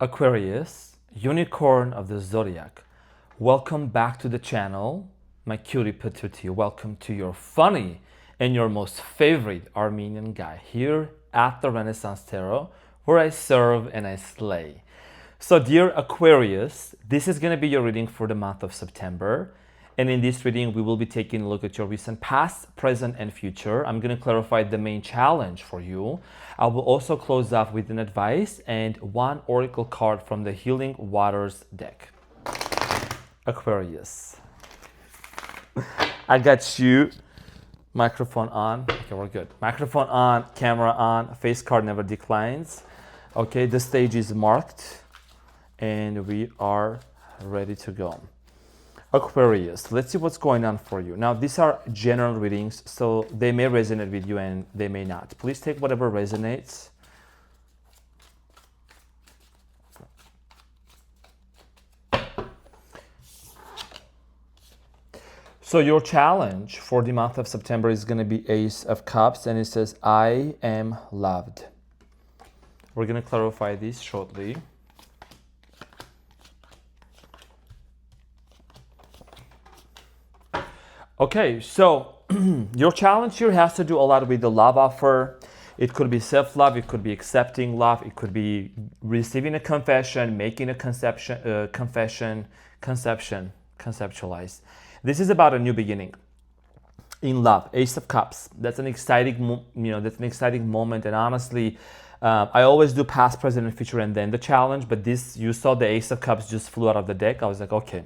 Aquarius, unicorn of the zodiac. Welcome back to the channel, my cutie patootie. Welcome to your funny and your most favorite Armenian guy here at the Renaissance Tarot, where I serve and I slay. So, dear Aquarius, this is going to be your reading for the month of September. And in this reading, we will be taking a look at your recent past, present, and future. I'm going to clarify the main challenge for you. I will also close off with an advice and one oracle card from the Healing Waters deck. Aquarius. I got you. Microphone on. Okay, we're good. Microphone on, camera on, face card never declines. Okay, the stage is marked and we are ready to go. Aquarius, let's see what's going on for you. Now, these are general readings, so they may resonate with you and they may not. Please take whatever resonates. So your challenge for the month of September is going to be Ace of Cups, and it says, I am loved. We're going to clarify this shortly. Okay, so your challenge here has to do a lot with the love offer. It could be self-love, it could be accepting love, it could be receiving a confession, making a conceptualize. This is about a new beginning in love. Ace of Cups. That's an exciting, moment. And honestly, I always do past, present, and future, and then the challenge. But this, you saw the Ace of Cups just flew out of the deck. I was like, okay.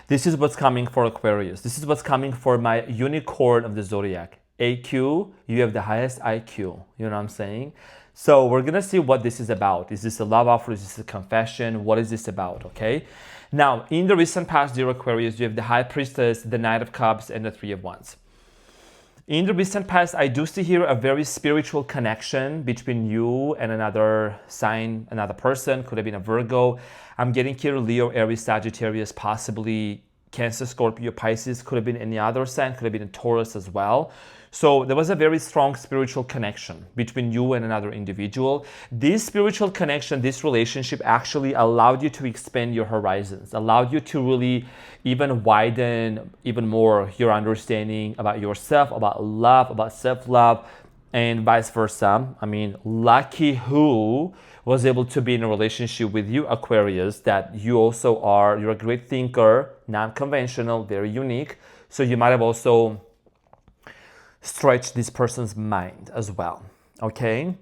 This is what's coming for Aquarius. This is what's coming for my unicorn of the zodiac. AQ, you have the highest IQ. You know what I'm saying? So we're going to see what this is about. Is this a love offer? Is this a confession? What is this about? Okay. Now, in the recent past, dear Aquarius, you have the High Priestess, the Knight of Cups, and the Three of Wands. In the recent past, I do see here a very spiritual connection between you and another sign, another person. Could have been a Virgo. I'm getting here Leo, Aries, Sagittarius, possibly Cancer, Scorpio, Pisces. Could have been any other sign. Could have been a Taurus as well. So there was a very strong spiritual connection between you and another individual. This spiritual connection, this relationship actually allowed you to expand your horizons, allowed you to really even widen even more your understanding about yourself, about love, about self-love, and vice versa. I mean, lucky who was able to be in a relationship with you, Aquarius, that you also are. You're a great thinker, non-conventional, very unique. So you might have also stretch this person's mind as well. Okay.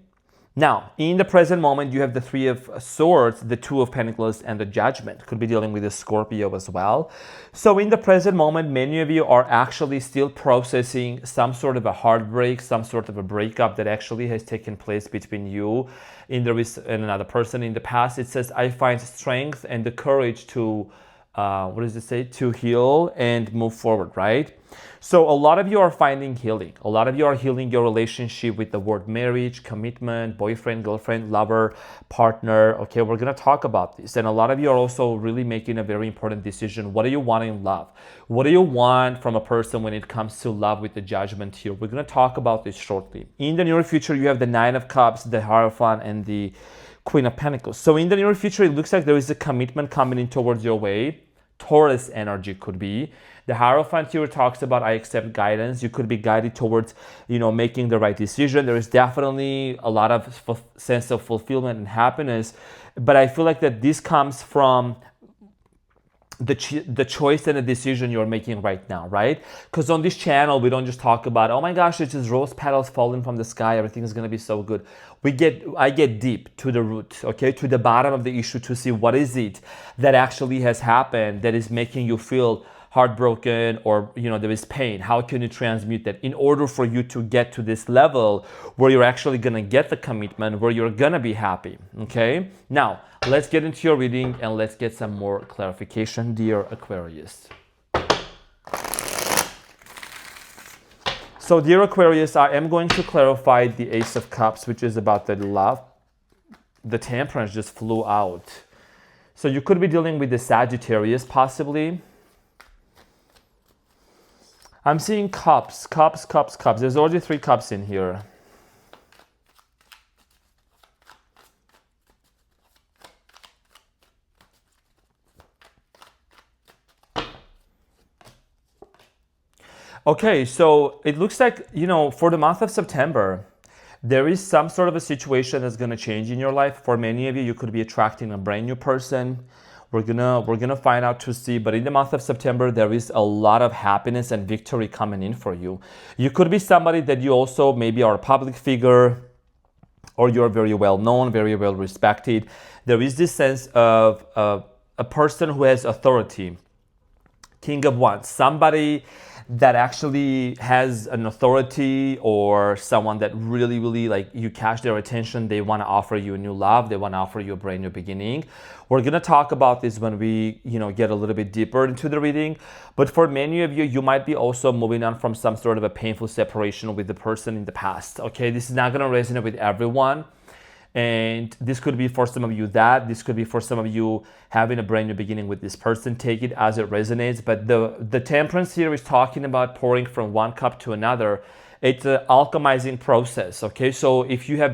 Now, in the present moment, you have the Three of Swords, the Two of Pentacles, and the Judgment. Could be dealing with a Scorpio as well. So in the present moment, many of you are actually still processing some sort of a heartbreak, some sort of a breakup that actually has taken place between you and another person in the past. It says, I find strength and the courage to to heal and move forward, right? So a lot of you are finding healing. A lot of you are healing your relationship with the word marriage, commitment, boyfriend, girlfriend, lover, partner. Okay, we're going to talk about this. And a lot of you are also really making a very important decision. What do you want in love? What do you want from a person when it comes to love with the Judgment here? We're going to talk about this shortly. In the near future, you have the Nine of Cups, the Hierophant, and the Queen of Pentacles. So in the near future, it looks like there is a commitment coming in towards your way. Taurus energy could be. The Hierophant here talks about I accept guidance. You could be guided towards, making the right decision. There is definitely a lot of sense of fulfillment and happiness. But I feel like that this comes from the choice and the decision you're making right now, right? Because on this channel, we don't just talk about, oh my gosh, it's just rose petals falling from the sky, everything is going to be so good. I get deep to the root, okay, to the bottom of the issue to see what is it that actually has happened that is making you feel heartbroken, or there is pain. How can you transmute that in order for you to get to this level where you're actually going to get the commitment, where you're going to be happy? Okay, now let's get into your reading and let's get some more clarification, dear Aquarius. So dear Aquarius, I am going to clarify the Ace of Cups, which is about the love. The Temperance just flew out. So you could be dealing with the Sagittarius possibly. I'm seeing cups. There's already 3 cups in here. Okay, so it looks like, for the month of September, there is some sort of a situation that's going to change in your life. For many of you, you could be attracting a brand new person. We're gonna find out to see, but in the month of September, there is a lot of happiness and victory coming in for you. You could be somebody that you also maybe are a public figure, or you're very well known, very well respected. There is this sense of a person who has authority. King of Wands, somebody that actually has an authority, or someone that really, really, like, you catch their attention. They want to offer you a new love. They want to offer you a brand new beginning. We're going to talk about this when we, get a little bit deeper into the reading. But for many of you, you might be also moving on from some sort of a painful separation with the person in the past. Okay, this is not going to resonate with everyone. And this could be for some of you that, this could be for some of you having a brand new beginning with this person. Take it as it resonates. But the temperance here is talking about pouring from one cup to another. It's an alchemizing process. Okay, so if you're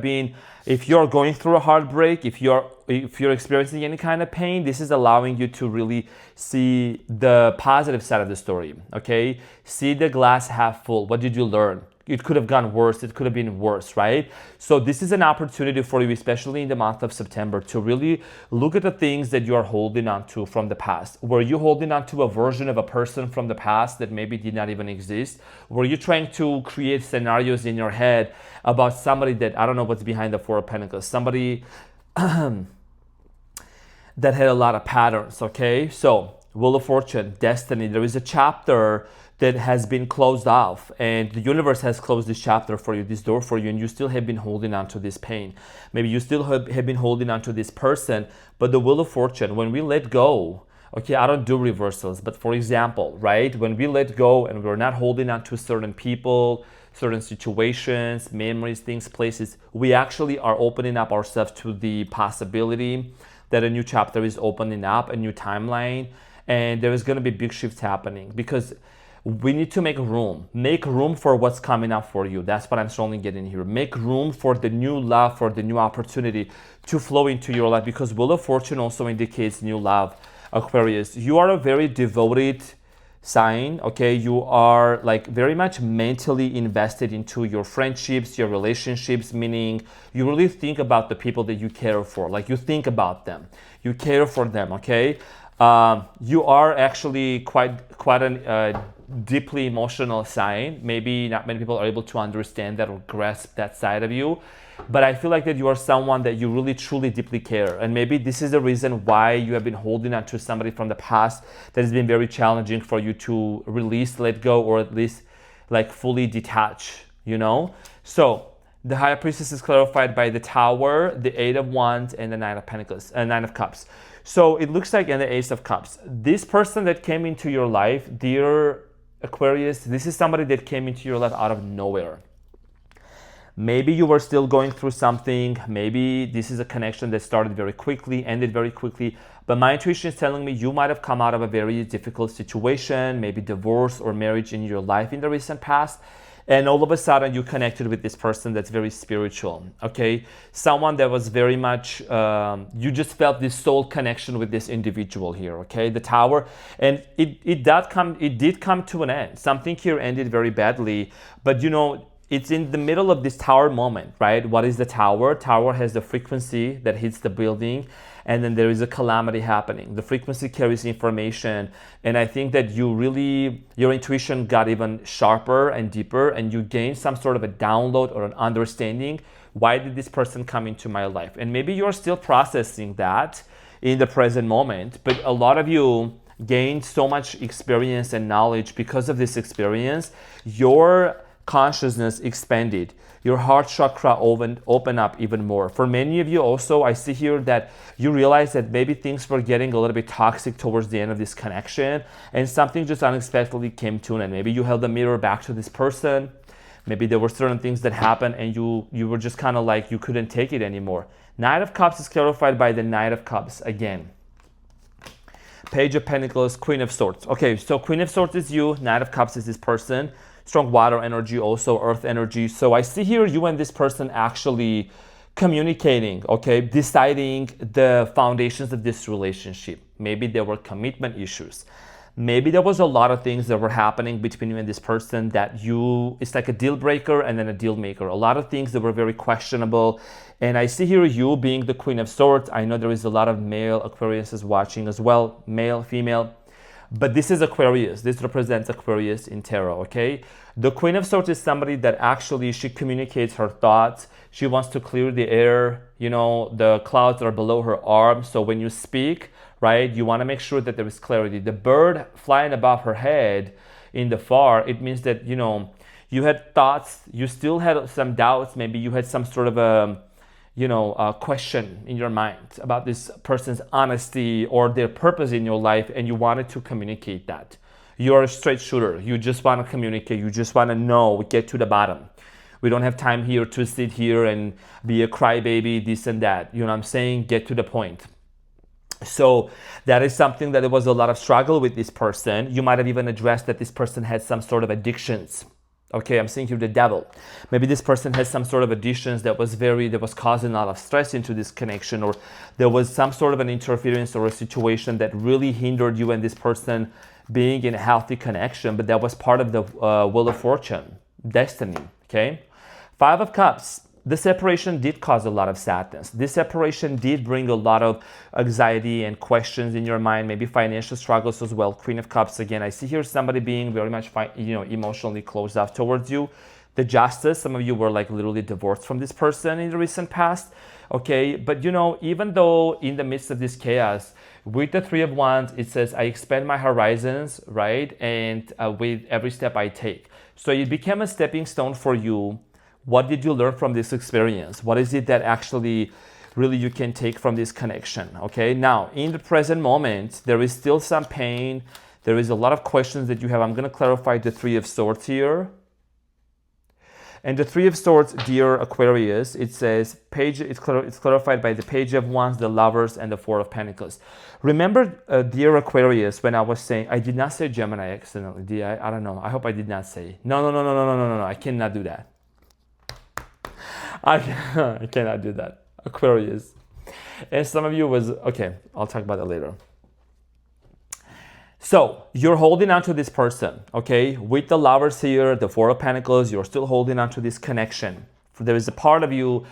going through a heartbreak, if you're experiencing any kind of pain, this is allowing you to really see the positive side of the story. Okay, see the glass half full. What did you learn? It could have gone worse. It could have been worse, right? So this is an opportunity for you, especially in the month of September, to really look at the things that you are holding on to from the past. Were you holding on to a version of a person from the past that maybe did not even exist? Were you trying to create scenarios in your head about somebody that, I don't know what's behind the Four of Pentacles, somebody that had a lot of patterns, okay? So Wheel of Fortune, Destiny, there is a chapter that has been closed off, and the universe has closed this chapter for you, this door for you, and you still have been holding on to this pain. Maybe you still have been holding on to this person, but the Wheel of Fortune, when we let go, okay, I don't do reversals, but for example, right, when we let go and we're not holding on to certain people, certain situations, memories, things, places, we actually are opening up ourselves to the possibility that a new chapter is opening up, a new timeline, and there is going to be big shifts happening, because we need to make room for what's coming up for you. That's what I'm strongly getting here. Make room for the new love, for the new opportunity to flow into your life, because Wheel of Fortune also indicates new love. Aquarius, you are a very devoted sign, okay? You are like very much mentally invested into your friendships, your relationships, meaning you really think about the people that you care for. Like, you think about them, you care for them, okay? You are actually quite a deeply emotional sign. Maybe not many people are able to understand that or grasp that side of you, but I feel like that you are someone that you really truly deeply care, and maybe this is the reason why you have been holding on to somebody from the past that has been very challenging for you to release, let go, or at least like fully detach, So the High Priestess is clarified by the Tower, the Eight of Wands, and the Nine of Cups. So it looks like, in the Ace of Cups, this person that came into your life, dear Aquarius, this is somebody that came into your life out of nowhere. Maybe you were still going through something. Maybe this is a connection that started very quickly, ended very quickly. But my intuition is telling me you might have come out of a very difficult situation, maybe divorce or marriage in your life in the recent past. And all of a sudden you connected with this person that's very spiritual, okay? Someone that was very much, you just felt this soul connection with this individual here, okay? The Tower, and it did come to an end. Something here ended very badly, but it's in the middle of this Tower moment, right? What is the Tower? Tower has the frequency that hits the building, and then there is a calamity happening. The frequency carries information, and I think that your intuition got even sharper and deeper, and you gained some sort of a download or an understanding. Why did this person come into my life? And maybe you're still processing that in the present moment, but a lot of you gained so much experience and knowledge because of this experience. Your consciousness expanded, your heart chakra open up even more. For many of you also, I see here that you realize that maybe things were getting a little bit toxic towards the end of this connection, and something just unexpectedly came to an end. Maybe you held the mirror back to this person. Maybe there were certain things that happened and you were just kind of like, you couldn't take it anymore. Knight of Cups is clarified by the Knight of Cups again. Page of Pentacles, Queen of Swords. Okay, so Queen of Swords is you, Knight of Cups is this person. Strong water energy, also earth energy. So I see here you and this person actually communicating, okay, deciding the foundations of this relationship. Maybe there were commitment issues. Maybe there was a lot of things that were happening between you and this person that it's like a deal breaker and then a deal maker. A lot of things that were very questionable. And I see here you being the Queen of Swords. I know there is a lot of male Aquariuses watching as well, male, female. But this is Aquarius. This represents Aquarius in tarot, okay? The Queen of Swords is somebody that actually, she communicates her thoughts. She wants to clear the air. You know, the clouds are below her arms. So when you speak, right, you want to make sure that there is clarity. The bird flying above her head in the far, it means that, you know, you had thoughts, you still had some doubts. Maybe you had some sort of a question in your mind about this person's honesty or their purpose in your life, and you wanted to communicate that. You're a straight shooter. You just want to communicate. You just want to know, get to the bottom. We don't have time here to sit here and be a crybaby, this and that. You know what I'm saying? Get to the point. So that is something that there was a lot of struggle with this person. You might have even addressed that this person had some sort of addictions. Okay, I'm seeing here the devil. Maybe this person has some sort of addictions that was causing a lot of stress into this connection, or there was some sort of an interference or a situation that really hindered you and this person being in a healthy connection, but that was part of the wheel of fortune, destiny, okay? Five of Cups. The separation did cause a lot of sadness. This separation did bring a lot of anxiety and questions in your mind, maybe financial struggles as well. Queen of Cups, again, I see here somebody being very much, emotionally closed off towards you. The Justice, some of you were like literally divorced from this person in the recent past, okay? But even though in the midst of this chaos, with the Three of Wands, it says, I expand my horizons, right? And with every step I take. So it became a stepping stone for you. What did you learn from this experience? What is it that actually really you can take from this connection? Okay, now in the present moment, there is still some pain. There is a lot of questions that you have. I'm going to clarify the Three of Swords here. And the Three of Swords, dear Aquarius, it says, it's clarified by the Page of Wands, the Lovers, and the Four of Pentacles. Remember, dear Aquarius, when I was saying, I did not say Gemini accidentally, did I? I don't know. I hope I did not say. No. I cannot do that. I cannot do that. Aquarius. And some of you okay, I'll talk about that later. So you're holding on to this person, okay? With the Lovers here, the Four of Pentacles, you're still holding on to this connection. There is a part of you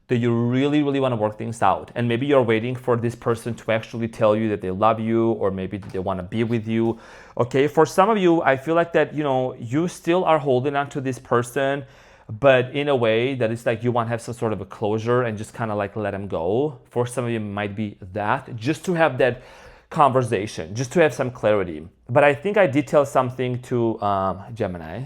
that you really, really want to work things out. And maybe you're waiting for this person to actually tell you that they love you, or maybe they want to be with you, okay? For some of you, I feel like that, you still are holding on to this person, but in a way that it's like you want to have some sort of a closure and just kind of like let them go. For some of you, it might be that, just to have that conversation, just to have some clarity. But I think I did tell something to Gemini,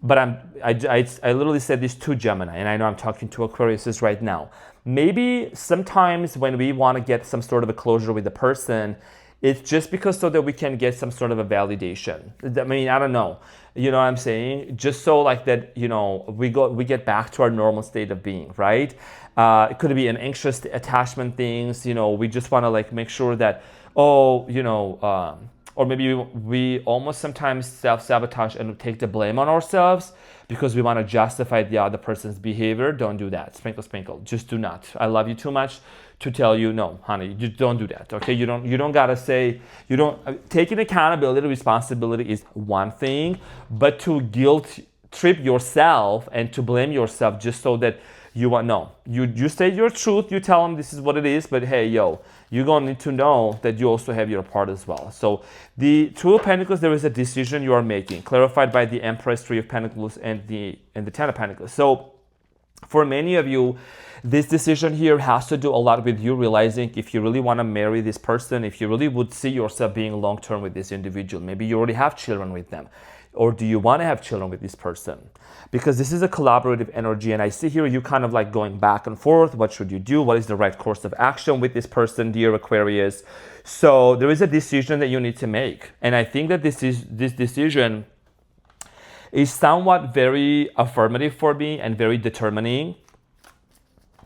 but I literally said this to Gemini, and I know I'm talking to Aquariuses right now. Maybe sometimes when we want to get some sort of a closure with the person, it's just because so that we can get some sort of a validation. I mean, I don't know. You know what I'm saying? Just so like that, we get back to our normal state of being, right? It could be an anxious attachment things, we just want to like make sure that, or maybe we almost sometimes self-sabotage and take the blame on ourselves because we want to justify the other person's behavior. Don't do that. Sprinkle, sprinkle. Just do not. I love you too much to tell you, no, honey, you don't do that, okay? You don't gotta say, taking accountability, responsibility is one thing, but to guilt trip yourself and to blame yourself just so that you say your truth, you tell them this is what it is, but hey, you're gonna need to know that you also have your part as well. So the Two of Pentacles, there is a decision you are making, clarified by the Empress, Three of Pentacles, and the Ten of Pentacles. So for many of you, this decision here has to do a lot with you realizing if you really want to marry this person, if you really would see yourself being long-term with this individual. Maybe you already have children with them. Or do you want to have children with this person? Because this is a collaborative energy, and I see here you kind of like going back and forth. What should you do? What is the right course of action with this person, dear Aquarius? So there is a decision that you need to make. And I think that this decision is somewhat very affirmative for me and very determining.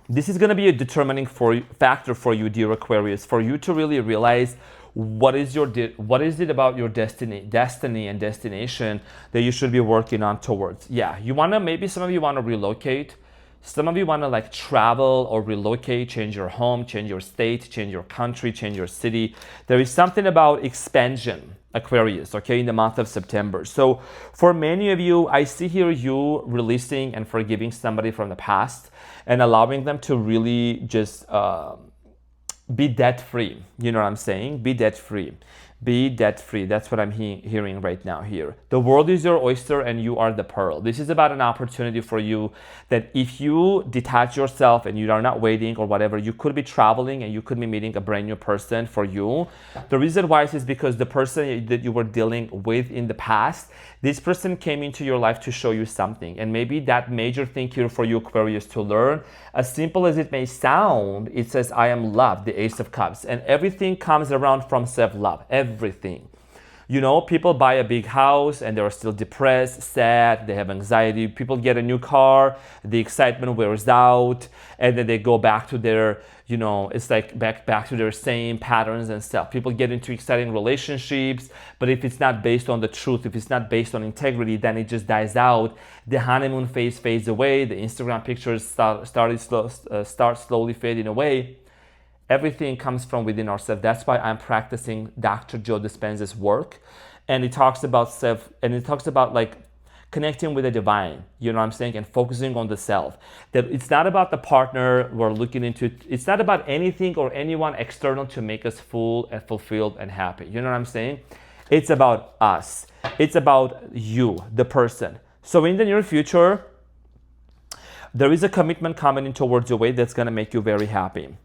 This is going to be a determining factor for you, dear Aquarius, for you to really realize what is it about your destiny and destination that you should be working on towards. Yeah, maybe some of you want to relocate. Some of you want to like travel or relocate, change your home, change your state, change your country, change your city. There is something about expansion. Aquarius, okay, in the month of September. So for many of you, I see here you releasing and forgiving somebody from the past and allowing them to really just be debt free. You know what I'm saying? Be debt free. Be debt free. That's what I'm hearing right now here. The world is your oyster and you are the pearl. This is about an opportunity for you that if you detach yourself and you are not waiting or whatever, you could be traveling and you could be meeting a brand new person for you. The reason why is because the person that you were dealing with in the past, this person came into your life to show you something. And maybe that major thing here for you, Aquarius, to learn, as simple as it may sound, it says, I am loved, the Ace of Cups. And everything comes around from self-love. Everything. You know, people buy a big house and they're still depressed, sad, they have anxiety. People get a new car, the excitement wears out, and then they go back to their, you know, it's like back to their same patterns and stuff. People get into exciting relationships, but if it's not based on the truth, if it's not based on integrity, then it just dies out. The honeymoon phase fades away. The Instagram pictures start slowly fading away. Everything comes from within ourselves. That's why I'm practicing Dr. Joe Dispenza's work. And it talks about self, and it talks about like connecting with the divine, you know what I'm saying? And focusing on the self. That it's not about the partner we're looking into. It's not about anything or anyone external to make us full and fulfilled and happy. You know what I'm saying? It's about us. It's about you, the person. So in the near future, there is a commitment coming in towards your way that's going to make you very happy.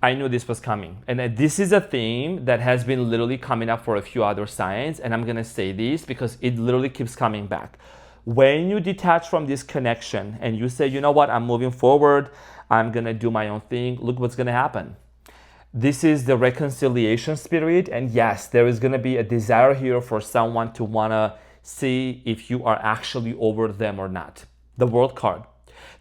I knew this was coming. And this is a theme that has been literally coming up for a few other signs. And I'm going to say this because it literally keeps coming back. When you detach from this connection and you say, you know what, I'm moving forward, I'm going to do my own thing, look what's going to happen. This is the reconciliation spirit. And yes, there is going to be a desire here for someone to want to see if you are actually over them or not. The World card.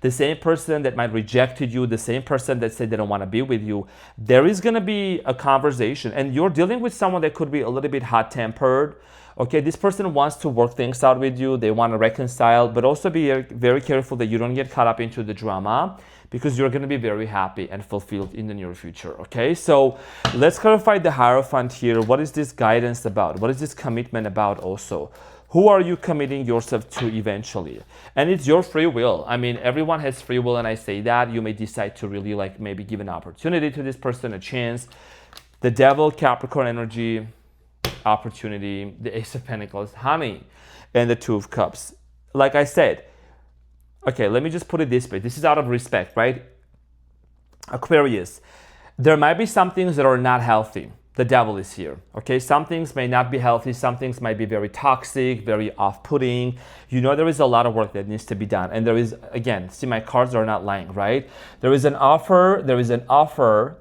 The same person that might rejected you, the same person that said they don't want to be with you, there is going to be a conversation. And you're dealing with someone that could be a little bit hot-tempered. Okay, this person wants to work things out with you. They want to reconcile, but also be very careful that you don't get caught up into the drama because you're going to be very happy and fulfilled in the near future. Okay, so let's clarify the Hierophant here. What is this guidance about? What is this commitment about also? Who are you committing yourself to eventually? And it's your free will. I mean, everyone has free will, and I say that. You may decide to really like maybe give an opportunity to this person, a chance. The Devil, Capricorn energy, opportunity, the Ace of Pentacles, honey, and the Two of Cups. Like I said, okay, let me just put it this way. This is out of respect, right? Aquarius, there might be some things that are not healthy. The Devil is here, okay? Some things may not be healthy. Some things might be very toxic, very off-putting. You know, there is a lot of work that needs to be done. And there is, again, see, my cards are not lying, right? There is an offer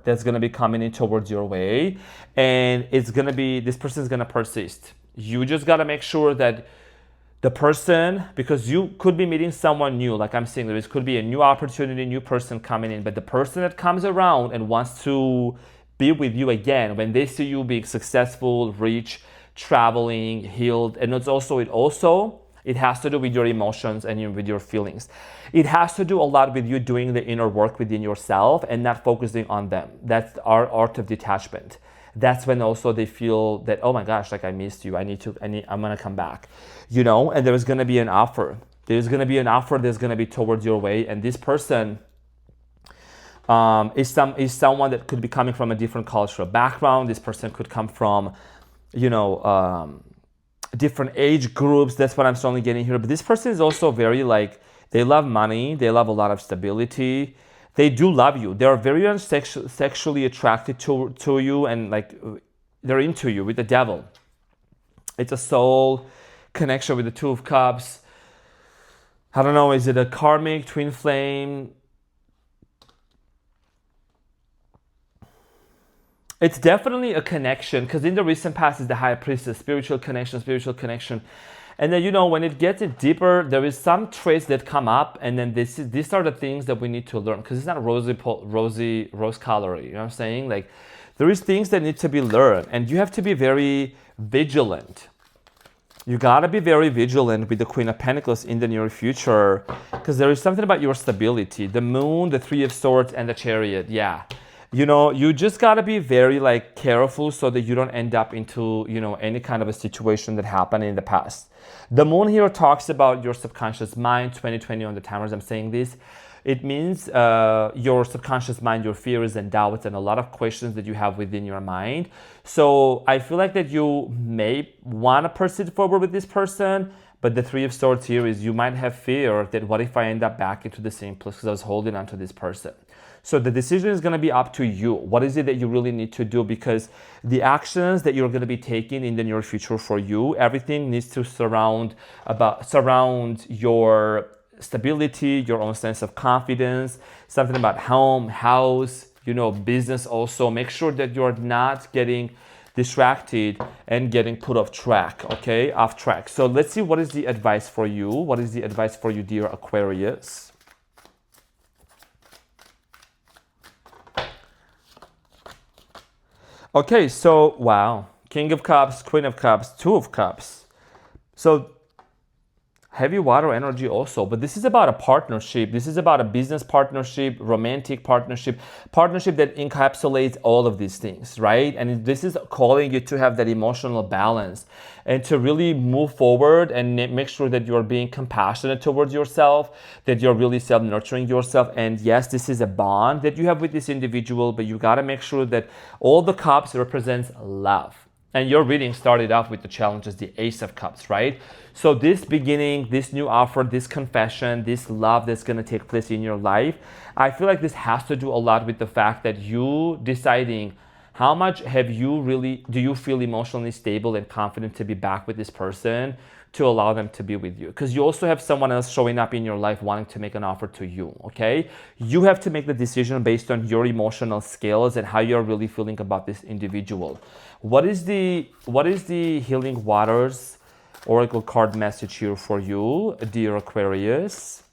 that's going to be coming in towards your way. And it's going to be, this person is going to persist. You just got to make sure that the person, because you could be meeting someone new, like I'm saying, there could be a new opportunity, new person coming in. But the person that comes around and wants to be with you again, when they see you being successful, rich, traveling, healed, and it has to do with your emotions and with your feelings. It has to do a lot with you doing the inner work within yourself and not focusing on them. That's our art of detachment. That's when also they feel that, oh my gosh, like I missed you. I'm gonna come back, you know. And there's gonna be an offer. There's gonna be an offer that's gonna be towards your way, and this person is someone that could be coming from a different cultural background. This person could come from, you know, different age groups. That's what I'm strongly getting here. But this person is also very like, they love money. They love a lot of stability. They do love you. They are very sexually attracted to you, and like they're into you with the Devil. It's a soul connection with the Two of Cups. I don't know, is it a karmic twin flame? It's definitely a connection, because in the recent past is the High Priestess, spiritual connection. And then, you know, when it gets deeper, there is some traits that come up, and then these are the things that we need to learn, because it's not rose colored, you know what I'm saying? Like, there is things that need to be learned, and you have to be very vigilant. You gotta be very vigilant with the Queen of Pentacles in the near future, because there is something about your stability. The Moon, the Three of Swords, and the Chariot, yeah. You just got to be very like careful so that you don't end up into, any kind of a situation that happened in the past. The moon here talks about your subconscious mind. 2020 on the timers, I'm saying this. It means your subconscious mind, your fears and doubts, and a lot of questions that you have within your mind. So I feel like that you may want to proceed forward with this person, but the Three of Swords here is you might have fear that what if I end up back into the same place because I was holding on to this person. So the decision is going to be up to you. What is it that you really need to do? Because the actions that you're going to be taking in the near future for you, everything needs to surround your stability, your own sense of confidence, something about home, house, business also. Make sure that you're not getting distracted and getting put off track, okay? Off track. So let's see what is the advice for you. What is the advice for you, dear Aquarius? Okay, so wow. King of Cups, Queen of Cups, Two of Cups. So heavy water energy also, but this is about a partnership. This is about a business partnership, romantic partnership that encapsulates all of these things, right? And this is calling you to have that emotional balance and to really move forward and make sure that you're being compassionate towards yourself, that you're really self-nurturing yourself. And yes, this is a bond that you have with this individual, but you got to make sure that all the cups represents love. And your reading started off with the challenges, the Ace of Cups, right? So this beginning, this new offer, this confession, this love that's going to take place in your life, I feel like this has to do a lot with the fact that you deciding how much do you feel emotionally stable and confident to be back with this person, to allow them to be with you. Because you also have someone else showing up in your life wanting to make an offer to you, okay? You have to make the decision based on your emotional skills and how you're really feeling about this individual. What is the Healing Waters Oracle card message here for you, dear Aquarius?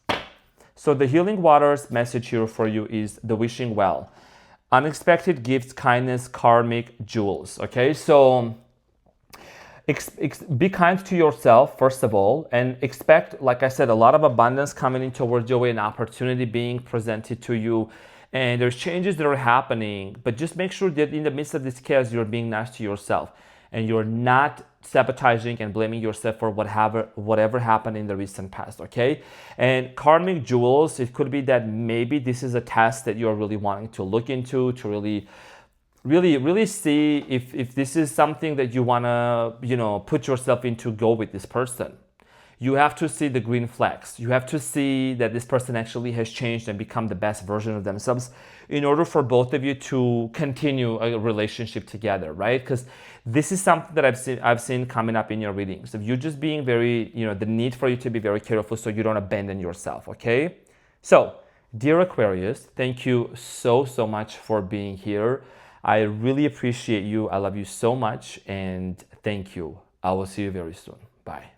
So the Healing Waters message here for you is the wishing well. Unexpected gifts, kindness, karmic jewels, okay? So be kind to yourself, first of all, and expect, like I said, a lot of abundance coming in towards your way, an opportunity being presented to you, and there's changes that are happening, but just make sure that in the midst of this chaos, you're being nice to yourself, and you're not sabotaging and blaming yourself for whatever happened in the recent past, okay? And karmic jewels, it could be that maybe this is a test that you're really wanting to look into, to really see if this is something that you want to, put yourself into, go with this person. You have to see the green flags. You have to see that this person actually has changed and become the best version of themselves in order for both of you to continue a relationship together, right? Because this is something that I've seen coming up in your readings. If you're just being very, the need for you to be very careful so you don't abandon yourself, okay? So, dear Aquarius, thank you so much for being here. I really appreciate you. I love you so much, and thank you. I will see you very soon. Bye.